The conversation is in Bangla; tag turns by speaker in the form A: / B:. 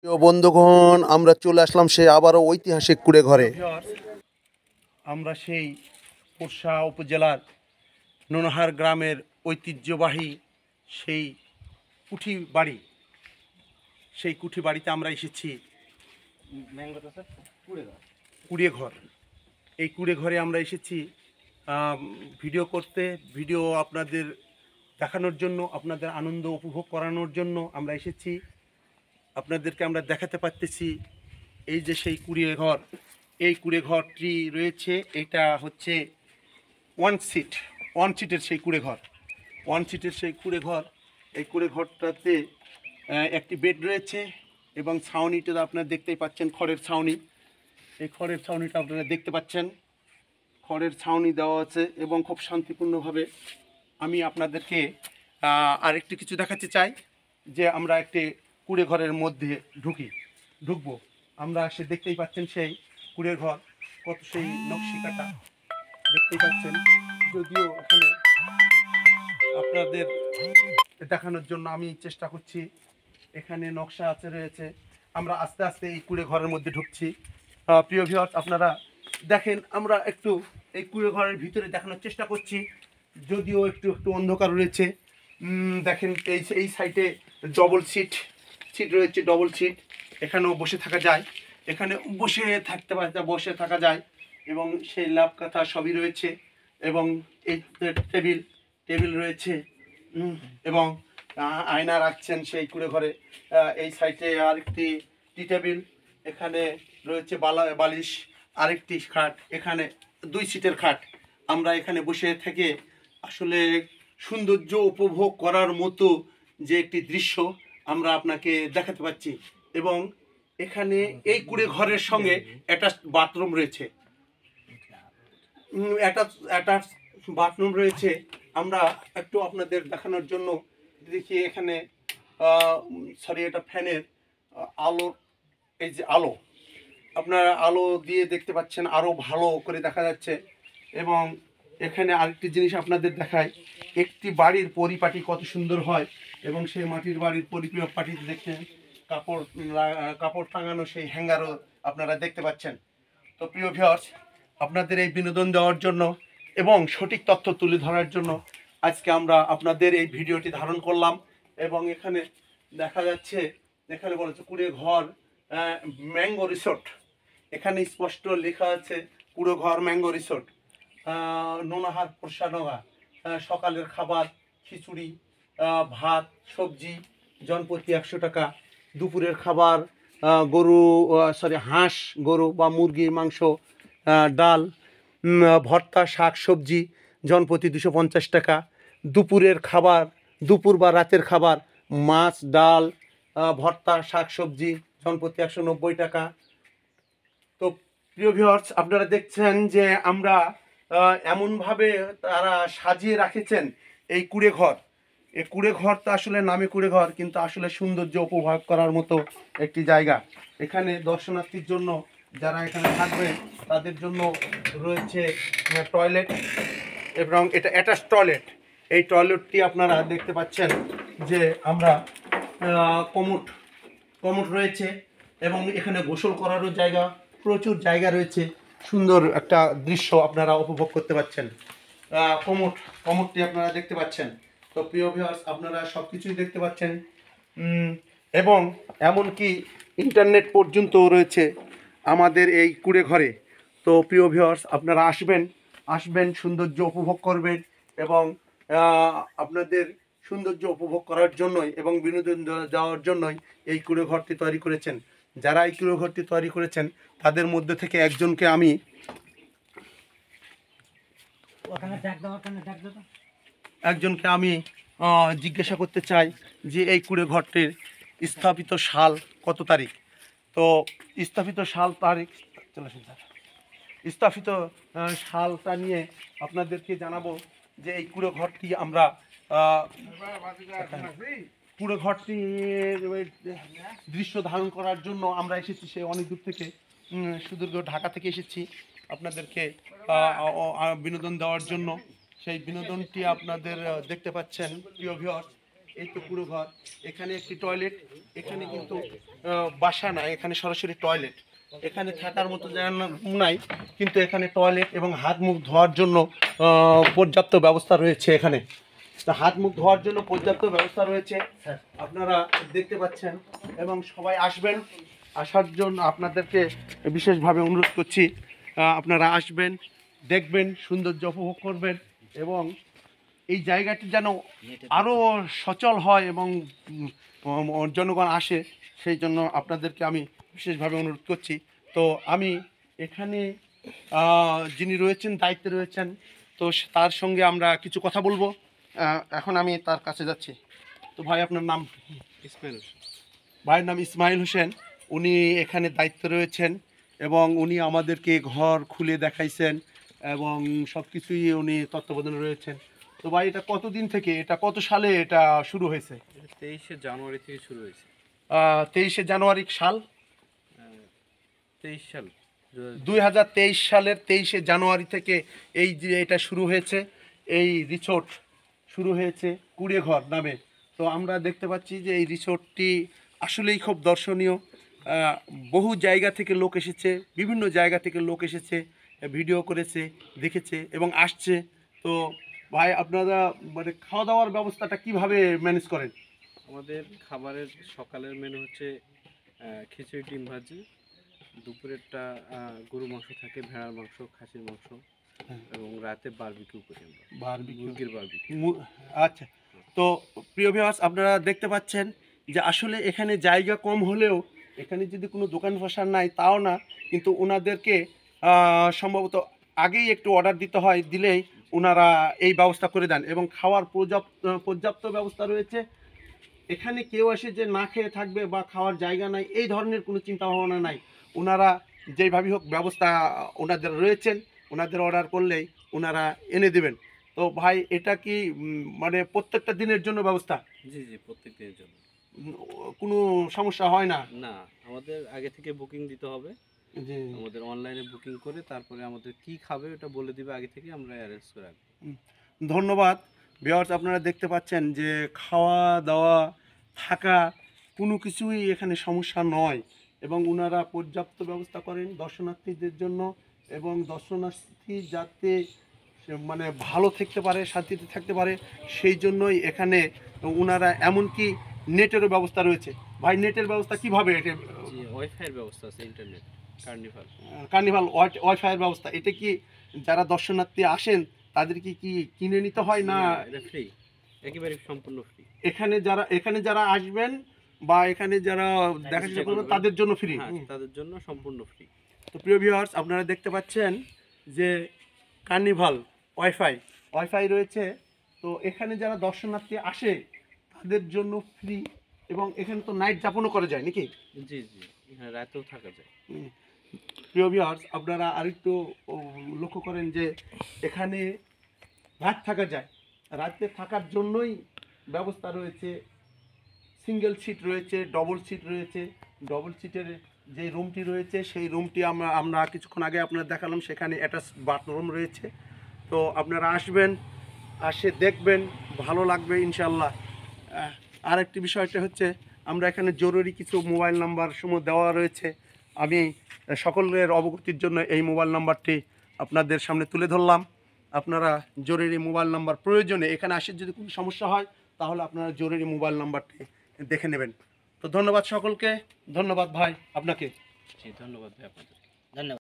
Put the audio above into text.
A: প্রিয় বন্ধুগণ, আমরা চলে আসলাম সেই আবারও ঐতিহাসিক কুড়ে ঘরে।
B: আমরা সেই পোরশা উপজেলার ননহার গ্রামের ঐতিহ্যবাহী সেই কুঠি বাড়ি, সেই কুঠি বাড়িতে আমরা এসেছি। কুড়িয়ে ঘর, এই কুড়ে ঘরে আমরা এসেছি ভিডিও করতে, ভিডিও আপনাদের দেখানোর জন্য, আপনাদের আনন্দ উপভোগ করানোর জন্য আমরা এসেছি। আপনাদেরকে আমরা দেখাতে পারতেছি এই যে সেই কুড়িয়ে ঘর, এই কুড়ে ঘরটি রয়েছে। এটা হচ্ছে ওয়ান সিটের সেই কুড়ে ঘর, ওয়ান সিটের সেই কুড়ে ঘর। এই কুড়ে ঘরটাতে একটি বেড রয়েছে এবং ছাউনিটা আপনারা দেখতেই পাচ্ছেন, খড়ের ছাউনি। এই খড়ের ছাউনিটা আপনারা দেখতে পাচ্ছেন, খড়ের ছাউনি দেওয়া আছে এবং খুব শান্তিপূর্ণভাবে আমি আপনাদেরকে আরেকটি কিছু দেখাতে চাই যে আমরা একটি কুড়ে ঘরের মধ্যে ঢুকবো। আমরা সে দেখতেই পাচ্ছেন সেই কুড়ে ঘর, কত সেই নকশি কাটা দেখতেই পাচ্ছেন। যদিও এখানে আপনাদের দেখানোর জন্য আমি চেষ্টা করছি, এখানে নকশা আছে রয়েছে। আমরা আস্তে আস্তে এই কুড়ে ঘরের মধ্যে ঢুকছি। প্রিয় ভিউয়ার্স, আপনারা দেখেন, আমরা একটু এই কুড়ে ঘরের ভিতরে দেখানোর চেষ্টা করছি, যদিও একটু একটু অন্ধকার রয়েছে। দেখেন এই সাইডে ডবল সিট রয়েছে, ডবল সিট। এখানেও বসে থাকা যায়, এখানে বসে থাকা যায় এবং সেই লাভ কাঁথা সবই রয়েছে এবং এই টেবিল রয়েছে এবং আয়না রাখছেন সেই কুড়ে ঘরে। এই সাইডে আরেকটি টি টেবিল, এখানে রয়েছে বালিশ, আরেকটি খাট, এখানে 2 সিটের খাট। আমরা এখানে বসে থেকে আসলে সৌন্দর্য উপভোগ করার মতো যে একটি দৃশ্য আমরা আপনাকে দেখাতে পাচ্ছি। এবং এখানে এই কুড়ে ঘরের সঙ্গে অ্যাটাচ বাথরুম রয়েছে, অ্যাটাচ বাথরুম রয়েছে। আমরা একটু আপনাদের দেখানোর জন্য দেখি, এখানে এটা ফ্যানের আলো, এই যে আলো, আপনারা আলো দিয়ে দেখতে পাচ্ছেন, আরও ভালো করে দেখা যাচ্ছে। এবং এখানে আরেকটি জিনিস আপনাদের দেখায়, একটি বাড়ির পরিপাটি কত সুন্দর হয় এবং সেই মাটির বাড়ির পরিপাটিতে দেখছেন কাপড় টাঙানো সেই হ্যাঙ্গারও আপনারা দেখতে পাচ্ছেন। তো প্রিয় ভিউয়ার্স, আপনাদের এই বিনোদন দেওয়ার জন্য এবং সঠিক তথ্য তুলে ধরার জন্য আজকে আমরা আপনাদের এই ভিডিওটি ধারণ করলাম। এবং এখানে দেখা যাচ্ছে, এখানে বলেছে কুড়ে ঘর ম্যাঙ্গো রিসোর্ট, এখানে স্পষ্ট লেখা আছে কুড়ে ঘর ম্যাঙ্গো রিসোর্ট, নোনাহার পোরশানগা। সকালের খাবার খিচুড়ি, ভাত, সবজি, জনপ্রতি 100 টাকা। দুপুরের খাবার হাঁস, গরু বা মুরগির মাংস, ডাল, ভর্তা, শাক সবজি, জনপ্রতি 250 টাকা। দুপুরের খাবার, দুপুর বা রাতের খাবার, মাছ, ডাল, ভর্তা, শাক সবজি, জনপ্রতি 190 টাকা। তো প্রিয় ভিউয়ার্স, আপনারা দেখছেন যে আমরা এমনভাবে তারা সাজিয়ে রাখেছেন এই কুড়ে ঘর। এই কুড়ে ঘর তো আসলে নামে কুড়ে ঘর, কিন্তু আসলে সৌন্দর্য উপভোগ করার মতো একটি জায়গা। এখানে দর্শনার্থীর জন্য, যারা এখানে থাকবে তাদের জন্য রয়েছে টয়লেট এবং এটা অ্যাটাচ টয়লেট। এই টয়লেটটি আপনারা দেখতে পাচ্ছেন যে আমরা কমোড রয়েছে এবং এখানে গোসল করারও জায়গা, প্রচুর জায়গা রয়েছে। সুন্দর একটা দৃশ্য আপনারা উপভোগ করতে পাচ্ছেন। কমোডটি আপনারা দেখতে পাচ্ছেন। তো প্রিয় ভিউয়ার্স, আপনারা সব কিছুই দেখতে পাচ্ছেন এবং এমনকি ইন্টারনেট পর্যন্ত রয়েছে আমাদের এই কুড়ে ঘরে। তো প্রিয় ভিউয়ার্স, আপনারা আসবেন, সৌন্দর্য উপভোগ করবেন এবং আপনাদের সৌন্দর্য উপভোগ করার জন্যই এবং বিনোদন দেওয়ার জন্যই এই কুড়ে ঘরটি তৈরি করেছেন। যারা এই কুড়ে ঘরটি তৈরি করেছেন তাদের মধ্যে থেকে একজনকে আমি জিজ্ঞাসা করতে চাই যে এই কুড়ে ঘরটির স্থাপিত সাল কত তারিখ। তো স্থাপিত সালটা নিয়ে আপনাদেরকে জানাবো যে এই কুড়ে ঘরটি আমরা পুরো ঘরটির দৃশ্য ধারণ করার জন্য আমরা এসেছি সে অনেক দূর থেকে, সুদূর্ঘ ঢাকা থেকে এসেছি আপনাদেরকে বিনোদন দেওয়ার জন্য। সেই বিনোদনটি আপনাদের দেখতে পাচ্ছেন প্রিয় ভিউয়ার্স। এই তো পুরো ঘর। এখানে একটি টয়লেট, এখানে কিন্তু বাসা না, এখানে সরাসরি টয়লেট। এখানে থাকার মতো জায়গা রুম নাই, কিন্তু এখানে টয়লেট এবং হাত মুখ ধোয়ার জন্য পর্যাপ্ত ব্যবস্থা রয়েছে এখানে। তা হাত মুখ ধোয়ার জন্য পর্যাপ্ত ব্যবস্থা রয়েছে, আপনারা দেখতে পাচ্ছেন। এবং সবাই আসবেন, আসার জন্য আপনাদেরকে বিশেষভাবে অনুরোধ করছি, আপনারা আসবেন, দেখবেন, সৌন্দর্য উপভোগ করবেন এবং এই জায়গাটি যেন আরও সচল হয় এবং জনগণ আসে, সেই জন্য আপনাদেরকে আমি বিশেষভাবে অনুরোধ করছি। তো আমি এখানে যিনি রয়েছেন, দায়িত্বে রয়েছেন, তো তার সঙ্গে আমরা কিছু কথা বলবো। এখন আমি তার কাছে যাচ্ছি। তো ভাই, আপনার নাম?
C: ইসমাইল হোসেন।
B: ভাইয়ের নাম ইসমাইল হোসেন। উনি এখানে দায়িত্বে রয়েছেন এবং উনি আমাদেরকে ঘর খুলে দেখাইছেন এবং সব কিছুই উনি তত্ত্বাবধানে রয়েছেন। তো ভাই, এটা কতদিন থেকে, এটা কত সালে এটা শুরু হয়েছে?
C: 23শে জানুয়ারি থেকে শুরু হয়েছে।
B: 23শে জানুয়ারি সাল?
C: 23 সাল,
B: 2023 সালের 23শে জানুয়ারি থেকে এই যে এটা শুরু হয়েছে, এই রিসোর্ট শুরু হয়েছে কুড়েঘর নামে। তো আমরা দেখতে পাচ্ছি যে এই রিসোর্টটি আসলেই খুব দর্শনীয়। বহু জায়গা থেকে লোক এসেছে, বিভিন্ন জায়গা থেকে লোক এসেছে, ভিডিও করেছে, দেখেছে এবং আসছে। তো ভাই, আপনারা মানে খাওয়া দাওয়ার ব্যবস্থাটা কিভাবে ম্যানেজ করেন?
C: আমাদের খাবারের সকালের মেনু হচ্ছে খিচুড়ি, ডিম ভাজি। দুপুরেরটা গরু মাংস থাকে, ভেড়ার মাংস, খাসির মাংস, এবং রাতে বারবিকিউ করি আমরা, মুরগির বারবিকিউ।
B: আচ্ছা। তো প্রিয় ভিউয়ার্স, আপনারা দেখতে পাচ্ছেন যে আসলে এখানে জায়গা কম হলেও এখানে যদি কোনো দোকান বসার নাই তাও না, কিন্তু ওনাদেরকে সম্ভবত আগেই একটু অর্ডার দিতে হয়, দিলেই ওনারা এই ব্যবস্থা করে দেন এবং খাওয়ার পর্যাপ্ত ব্যবস্থা রয়েছে। এখানে কেউ এসে যে না খেয়ে থাকবে বা খাওয়ার জায়গা নাই, এই ধরনের কোনো চিন্তা ভাবনা নাই। ওনারা যেইভাবে হোক ব্যবস্থা ওনাদের রয়েছেন, ওনাদের অর্ডার করলেই ওনারা এনে দেবেন। তো ভাই, এটা কি মানে প্রত্যেকটা দিনের জন্য ব্যবস্থা?
C: জি জি, প্রত্যেক দিনের জন্য।
B: উম, কোনো সমস্যা হয় না?
C: না, আমাদের আগে থেকে বুকিং দিতে হবে।
B: জি।
C: আমাদের অনলাইনে বুকিং করে তারপরে আমাদের কি খাবে ওটা বলে দিবে আগে থেকে, আমরা অ্যারেঞ্জ করে রাখবো।
B: ধন্যবাদ ভিউয়ার্স, আপনারা দেখতে পাচ্ছেন যে খাওয়া দাওয়া, থাকা, কোনো কিছুই এখানে সমস্যা নয় এবং ওনারা পর্যাপ্ত ব্যবস্থা করেন দর্শনার্থীদের জন্য এবং দর্শনার্থী যাতে মানে ভালো থাকতে পারে, শান্তিতে থাকতে পারে, সেই জন্যই এখানে ওনারা এমনকি নেটেরও ব্যবস্থা রয়েছে। ভাই, নেটের ব্যবস্থা কিভাবে? এটা
C: জি, ওয়াইফাইয়ের ব্যবস্থা আছে, ইন্টারনেট, কার্নিভাল।
B: কার্নিভাল ওয়াইফাইয়ের ব্যবস্থা, এটা কি যারা দর্শনার্থী আসেন তাদেরকে কি কিনে নিতে হয় না?
C: এটা ফ্রি, একেবারে সম্পূর্ণ ফ্রি।
B: এখানে যারা আসবেন বা এখানে যারা দেখাশোনা করবেন তাদের জন্য ফ্রি?
C: হ্যাঁ, তাদের জন্য সম্পূর্ণ ফ্রি।
B: তো প্রিয় ভিউয়ার্স, আপনারা দেখতে পাচ্ছেন যে কার্নিভাল ওয়াইফাই রয়েছে। তো এখানে যারা দর্শনার্থী আসে তাদের জন্য ফ্রি এবং এখানে তো নাইট যাপনও করা যায় নাকি?
C: জি জি, এখানে রাতেও থাকা যায়।
B: প্রিয় ভিউয়ার্স, আপনারা আরেকটু লক্ষ্য করেন যে এখানে রাত থাকা যায়, রাতে থাকার জন্যই ব্যবস্থা রয়েছে। সিঙ্গেল সিট রয়েছে, ডবল সিট রয়েছে। ডবল সিটের যে রুমটি রয়েছে সেই রুমটি আমরা কিছুক্ষণ আগে আপনার দেখালাম, সেখানে অ্যাটাচ বাথরুম রয়েছে। তো আপনারা আসবেন, আসে দেখবেন, ভালো লাগবে ইনশাল্লাহ। আরেকটি বিষয়টা হচ্ছে, আমরা এখানে জরুরি কিছু মোবাইল নাম্বার সমূহ দেওয়া রয়েছে। আমি সকলের অবগতির জন্য এই মোবাইল নাম্বারটি আপনাদের সামনে তুলে ধরলাম। আপনারা জরুরি মোবাইল নাম্বার প্রয়োজনে এখানে আসে যদি কোনো সমস্যা হয় তাহলে আপনারা জরুরি মোবাইল নাম্বারটি দেখে নেবেন। তো ধন্যবাদ সকলকে, ধন্যবাদ ভাই আপনাকে।
C: জি, ধন্যবাদ ভাই আপনাদের।
D: ধন্যবাদ।